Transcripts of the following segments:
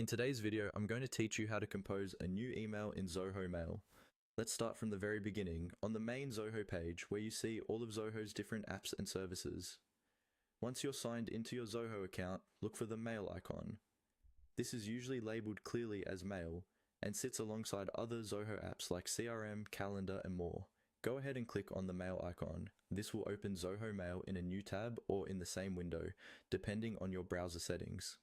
In today's video, I'm going to teach you how to compose a new email in Zoho Mail. Let's start from the very beginning, on the main Zoho page where you see all of Zoho's different apps and services. Once you're signed into your Zoho account, look for the Mail icon. This is usually labeled clearly as Mail and sits alongside other Zoho apps like CRM, Calendar, and more. Go ahead and click on the Mail icon. This will open Zoho Mail in a new tab or in the same window, depending on your browser settings.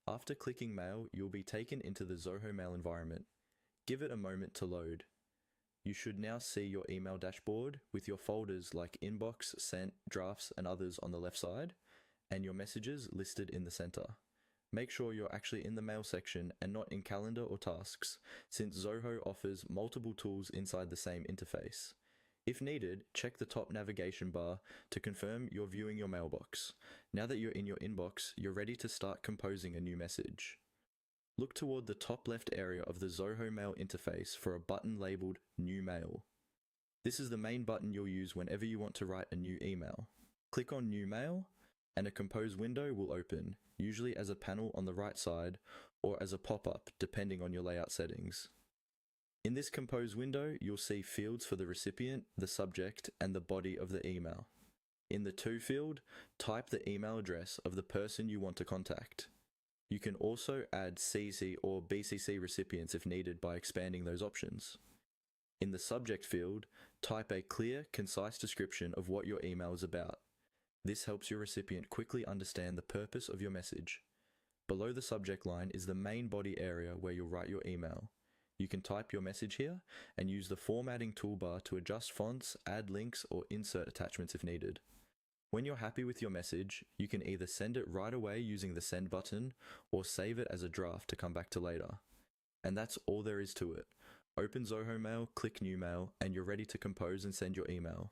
After clicking Mail, you'll be taken into the Zoho Mail environment. Give it a moment to load. You should now see your email dashboard with your folders like Inbox, Sent, Drafts, and others on the left side, and your messages listed in the center. Make sure you're actually in the Mail section and not in Calendar or Tasks, since Zoho offers multiple tools inside the same interface. If needed, check the top navigation bar to confirm you're viewing your mailbox. Now that you're in your inbox, you're ready to start composing a new message. Look toward the top left area of the Zoho Mail interface for a button labeled New Mail. This is the main button you'll use whenever you want to write a new email. Click on New Mail, and a compose window will open, usually as a panel on the right side or as a pop-up depending on your layout settings. In this compose window, you'll see fields for the recipient, the subject, and the body of the email. In the To field, type the email address of the person you want to contact. You can also add CC or BCC recipients if needed by expanding those options. In the Subject field, type a clear, concise description of what your email is about. This helps your recipient quickly understand the purpose of your message. Below the subject line is the main body area where you'll write your email. You can type your message here and use the formatting toolbar to adjust fonts, add links, or insert attachments if needed. When you're happy with your message, you can either send it right away using the send button or save it as a draft to come back to later. And that's all there is to it. Open Zoho Mail, click New Mail, and you're ready to compose and send your email.